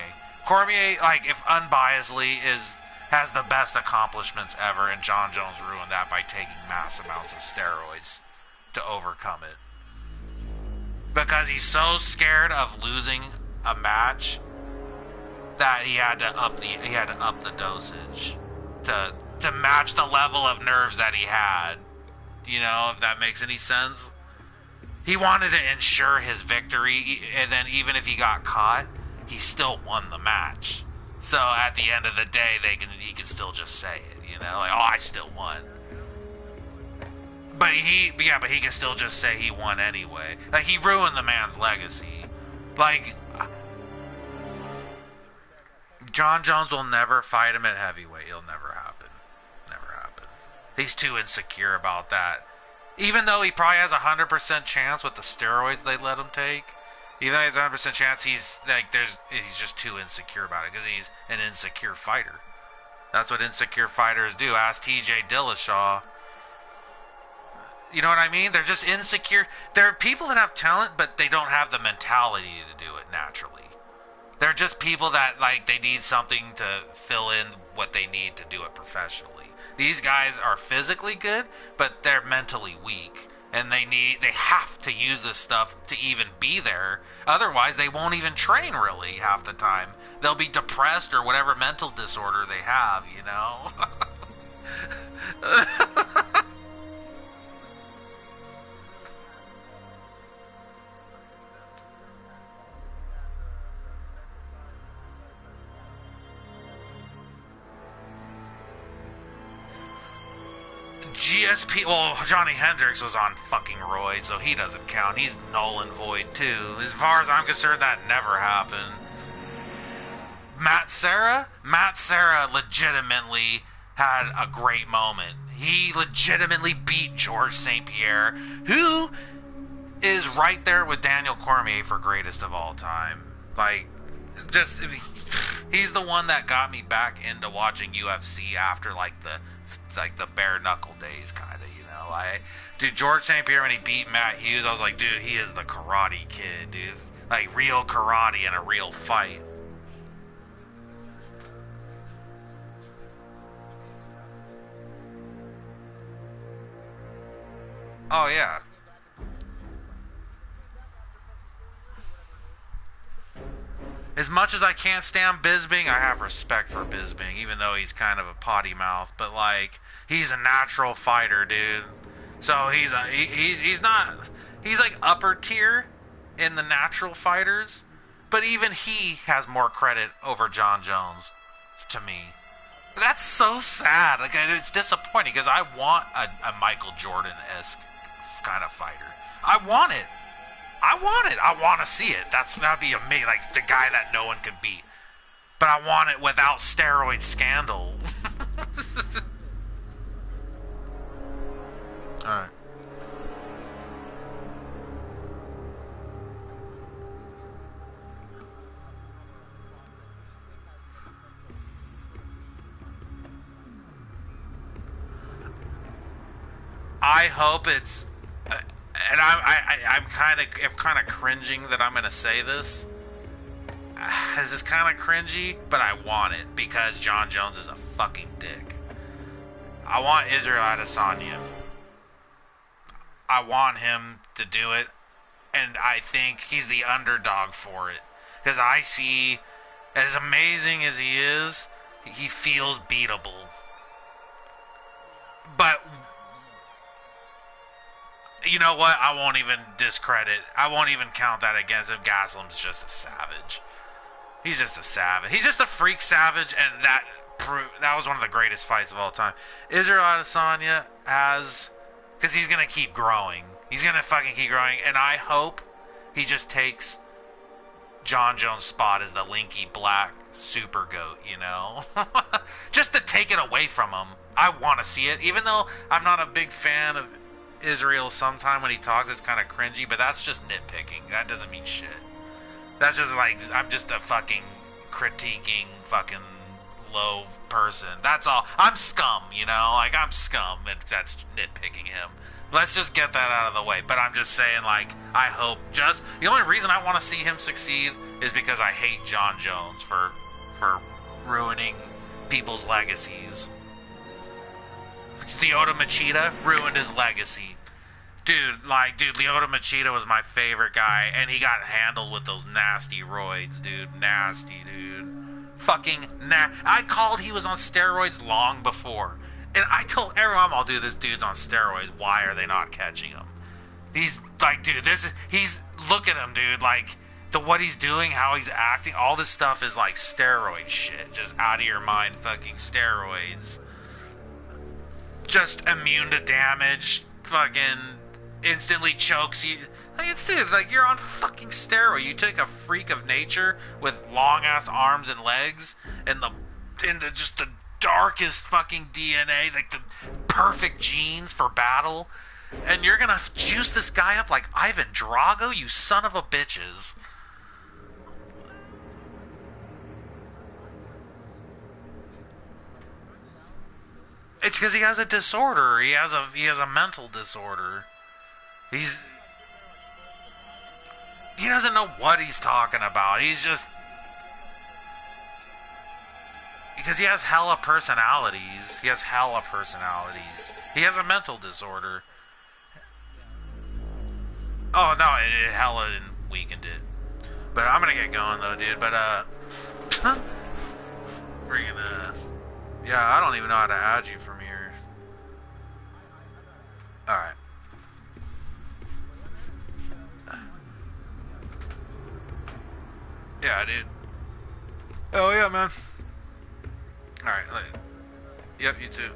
Cormier, like, if unbiasedly has the best accomplishments ever, and Jon Jones ruined that by taking mass amounts of steroids to overcome it. Because he's so scared of losing a match that he had to up the dosage to match the level of nerves that he had. You know, if that makes any sense. He wanted to ensure his victory, and then even if he got caught, he still won the match. So at the end of the day, he can still just say it, you know, like, oh, I still won. But he can still just say he won anyway. Like, he ruined the man's legacy. Like, Jon Jones will never fight him at heavyweight. It'll never happen. Never happen. He's too insecure about that. Even though he probably has a 100% chance with the steroids they let him take, even though he has a 100% chance, he's just too insecure about it because he's an insecure fighter. That's what insecure fighters do. Ask TJ Dillashaw. You know what I mean? They're just insecure. There are people that have talent, but they don't have the mentality to do it naturally. They're just people that, like, they need something to fill in what they need to do it professionally. These guys are physically good, but they're mentally weak. And they have to use this stuff to even be there. Otherwise, they won't even train really half the time. They'll be depressed or whatever mental disorder they have, you know? GSP, well, Johnny Hendricks was on fucking roids, so he doesn't count. He's null and void, too. As far as I'm concerned, that never happened. Matt Serra legitimately had a great moment. He legitimately beat Georges St-Pierre, who is right there with Daniel Cormier for greatest of all time. Like, just, he's the one that got me back into watching UFC after, like the bare knuckle days, kind of, you know. Dude, Georges St-Pierre, when he beat Matt Hughes, I was like, dude, he is the Karate Kid, dude. Like, real karate in a real fight. Oh, yeah. As much as I can't stand Bisping, I have respect for Bisping, even though he's kind of a potty mouth. But, like, he's a natural fighter, dude. So he's like upper tier in the natural fighters. But even he has more credit over Jon Jones, to me. That's so sad. Like, it's disappointing because I want a Michael Jordan-esque kind of fighter. I want it. I want to see it. That'd be amazing. Like, the guy that no one can beat. But I want it without steroid scandal. Alright. I hope it's... and I'm kind of cringing that I'm going to say this. This is kind of cringy, but I want it because Jon Jones is a fucking dick. I want Israel Adesanya. I want him to do it, and I think he's the underdog for it. Because I see, as amazing as he is, he feels beatable. But... you know what? I won't even discredit. I won't even count that against him. Gaslam's just a savage. He's just a savage. He's just a freak savage, and that was one of the greatest fights of all time. Israel Adesanya has... because he's going to keep growing. He's going to fucking keep growing, and I hope he just takes Jon Jones' spot as the Linky Black super goat, you know? Just to take it away from him. I want to see it, even though I'm not a big fan of Israel sometime when he talks. It's kind of cringy, but that's just nitpicking. That doesn't mean shit. That's just like, I'm just a fucking critiquing fucking low person. That's all. I'm scum, you know? Like, I'm scum, and that's nitpicking him. Let's just get that out of the way. But I'm just saying, like, I hope just... The only reason I want to see him succeed is because I hate John Jones for ruining people's legacies. Lyoto Machida ruined his legacy. Dude, Lyoto Machida was my favorite guy, and he got handled with those nasty roids, dude. Nasty, dude. Fucking I called he was on steroids long before. And I told everyone, "Oh, dude, this dude's on steroids. Why are they not catching him?" He's like, dude, look at him, dude. Like, what he's doing, how he's acting, all this stuff is like steroid shit. Just out of your mind fucking steroids. Just immune to damage, fucking instantly chokes you. Like, it's, dude, like, you're on fucking steroid. You take a freak of nature with long ass arms and legs and just the darkest fucking DNA, like the perfect genes for battle, and you're gonna juice this guy up like Ivan Drago, you son of a bitches. It's because he has a disorder. He has a mental disorder. He doesn't know what he's talking about. He's just... Because he has hella personalities. He has a mental disorder. Oh, no, it hella weakened it. But I'm gonna get going, though, dude. But, freaking, yeah, I don't even know how to add you from here. Alright. Yeah, dude. Oh, yeah, man. Alright, yep, you too.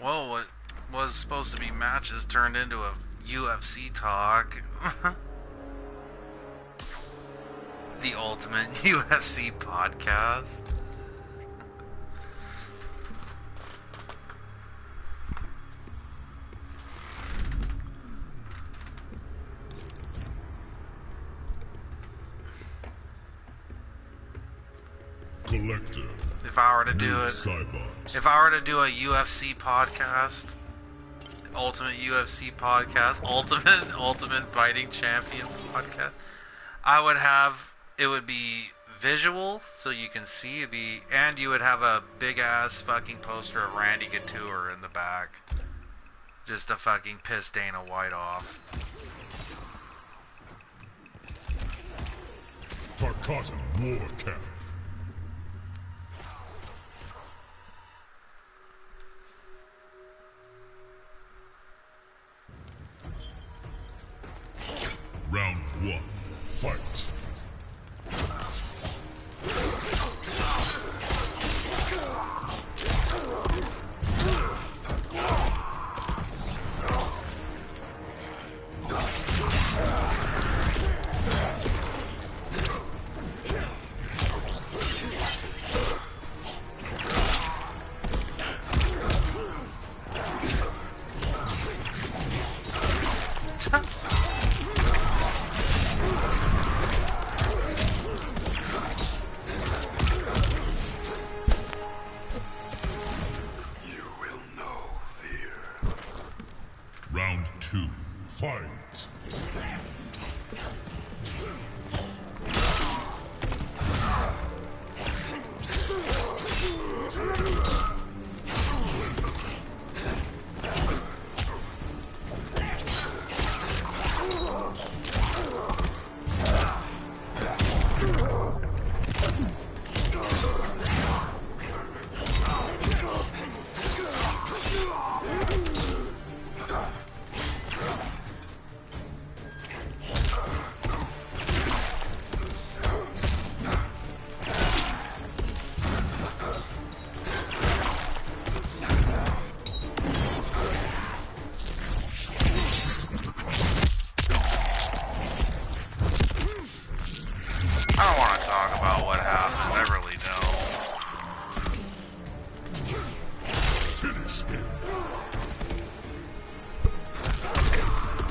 Well, what was supposed to be matches turned into a UFC talk. The ultimate UFC podcast. Collector. If I were to do it, Cybot. if I were to do a UFC podcast, ultimate UFC podcast, ultimate fighting champions podcast, I would have, it would be visual, so you can see, it'd be, and you would have a big ass fucking poster of Randy Couture in the back, just to fucking piss Dana White off. Tarkatan Warcap. Round 1. Fight. Round 2. Fight.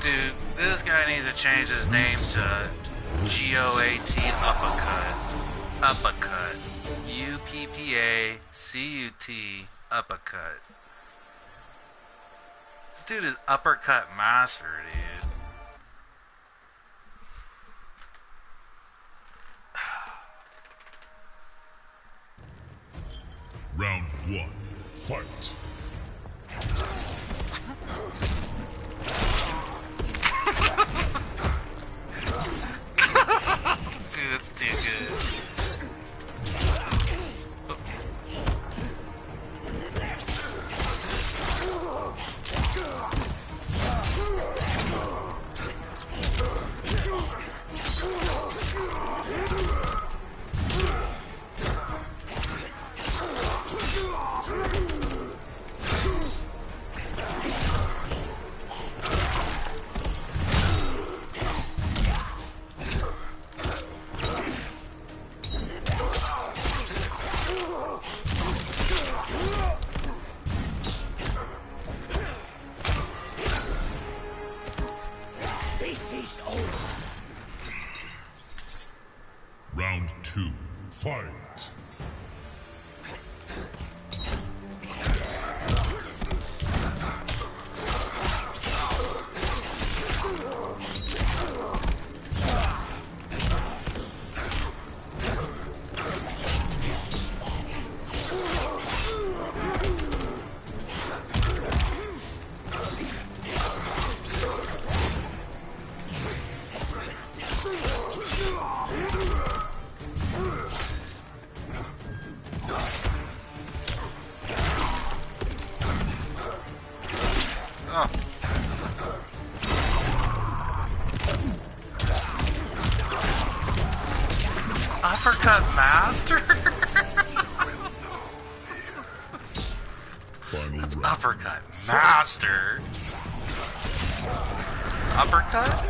Dude, this guy needs to change his name to GOAT Uppercut. Uppercut. UPPACUT Uppercut. This dude is Uppercut Master, dude. Round 1. Fight. Dude, that's too good. Round 2. Fight. Uppercut Master? Final round. Uppercut Master? Uppercut?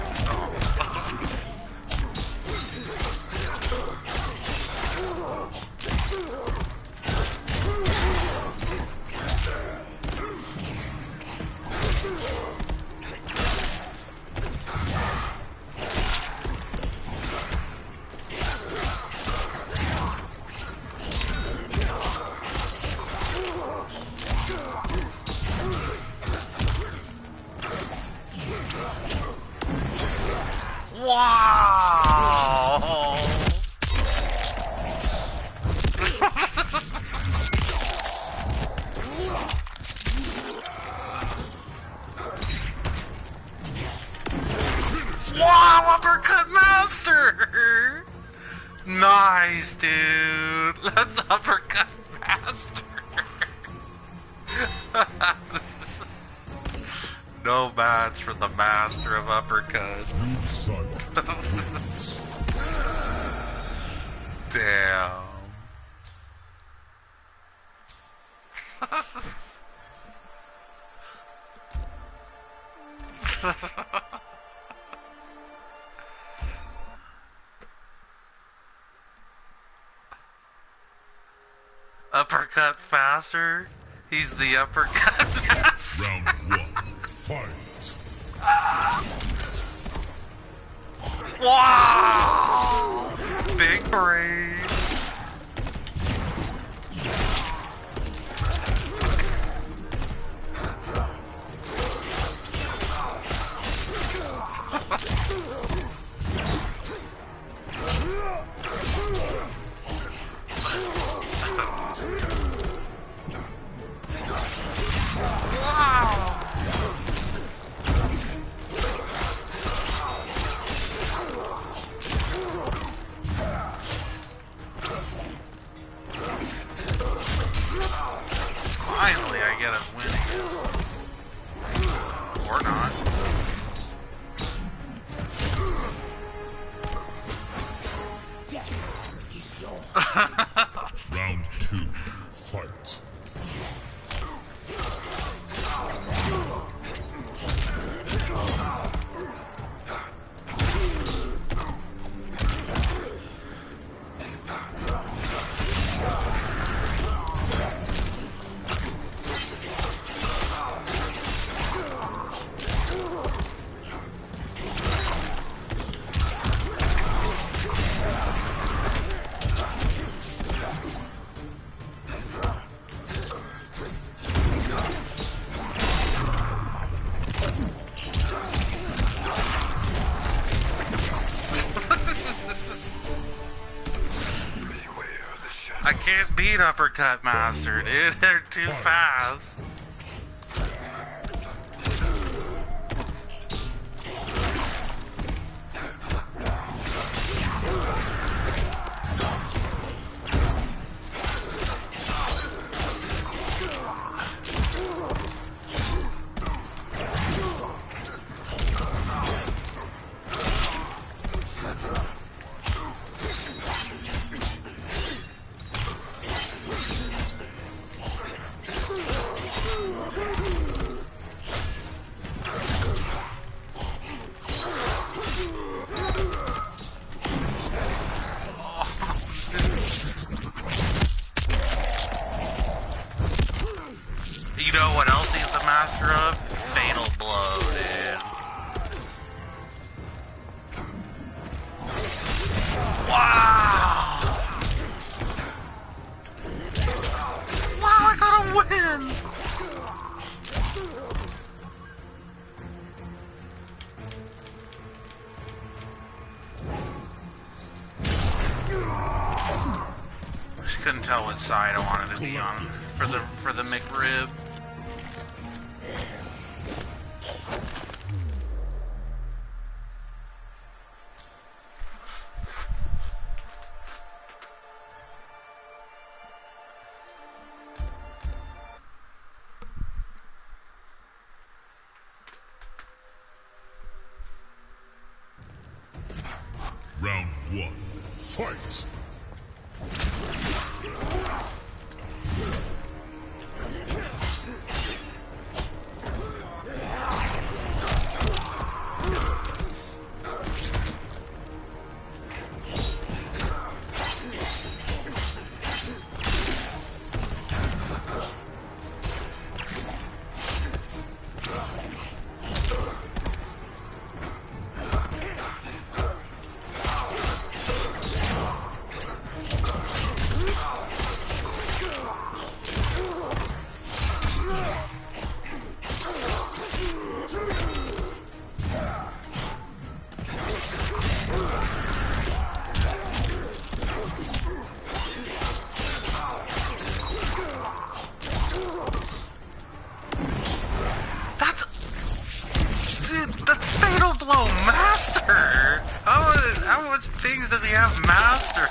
Wow! Wow, Uppercut Master! Nice, dude. Let's Uppercut Master. No match for the master of uppercuts. Noob Saibot wins. Damn. Uppercut faster? He's the uppercut master. Round 1. Fight. Wow! Big brain. Wow! Finally, I get a win against. Or not. Death is yours. Round 2. Fight. great uppercut master, dude. They're too fast. You know what else he's the master of? Fatal Blow, dude. Wow! Wow, I got a win! Just couldn't tell what side I wanted to be on for the McRib. Round 1. Fight! That's Fatal Blow Master! How much things does he have Master?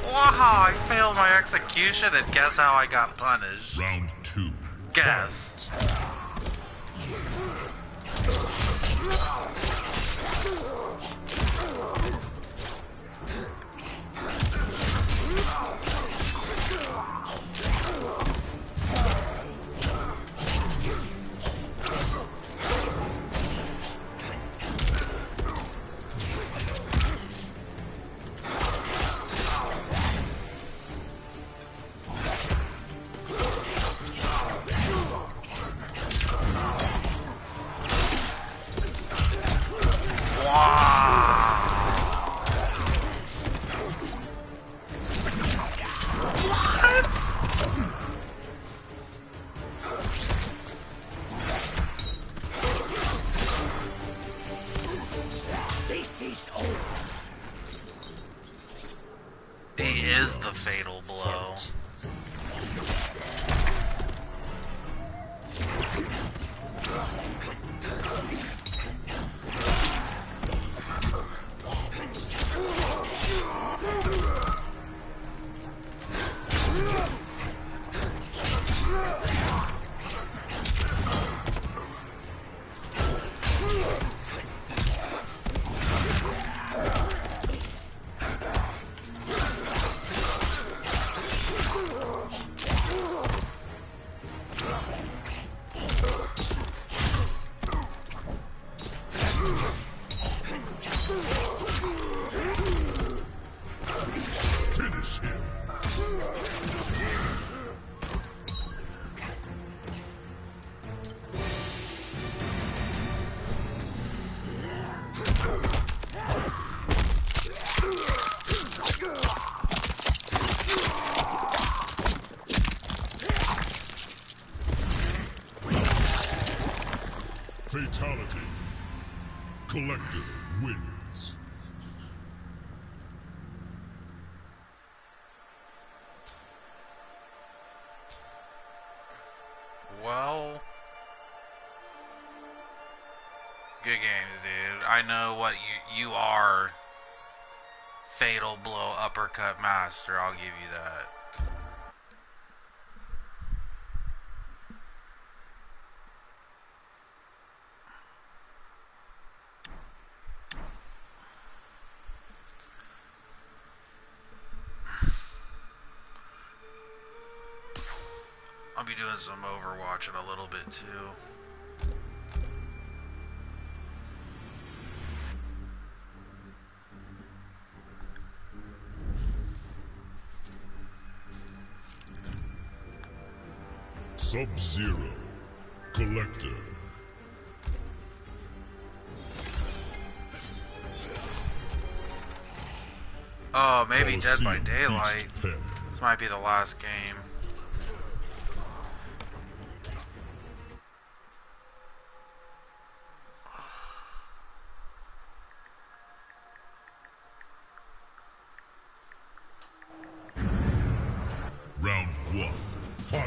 Wow, I failed my execution and guess how I got punished. Round 2. Guess. He is the Fatal Blow. Finish him. Fatality. Collective wins. well. Good games, dude. I know what you are. Fatal Blow Uppercut Master, I'll give you that. I'll be doing some Overwatch in a little bit too. Sub-Zero. Collector. Oh, maybe Dead by Colosseum Daylight. Beast Pen. This might be the last game. Round 1. Fight.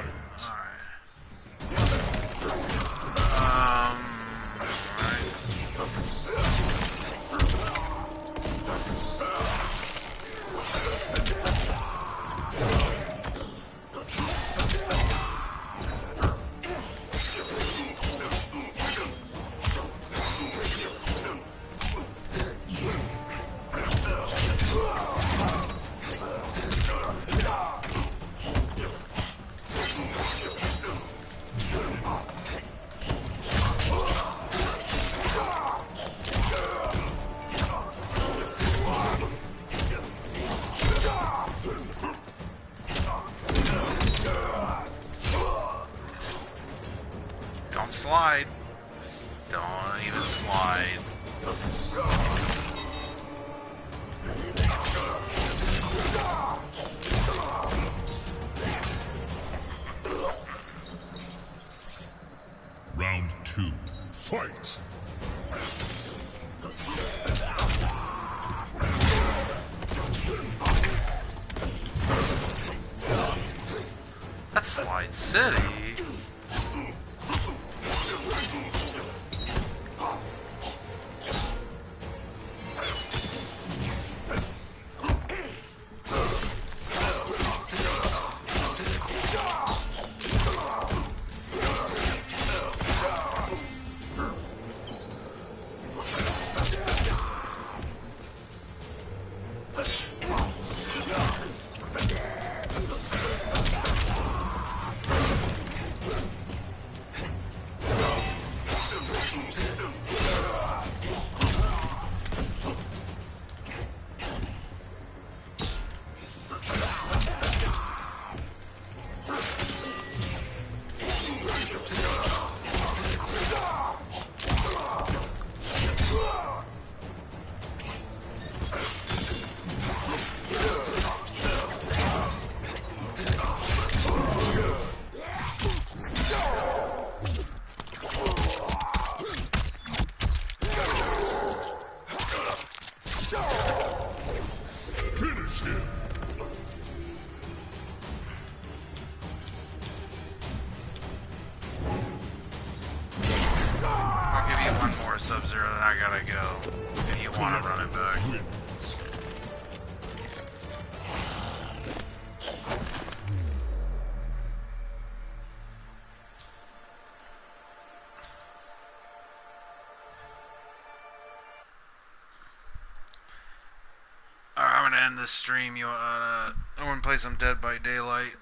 Don't slide. Don't even slide. Round 2. Fight. That's Slide City. Finish him. I'll give you one more Sub-Zero, then I gotta go. If you want to run it back. Wins. Alright, I'm gonna end this stream. I'm gonna play some Dead by Daylight.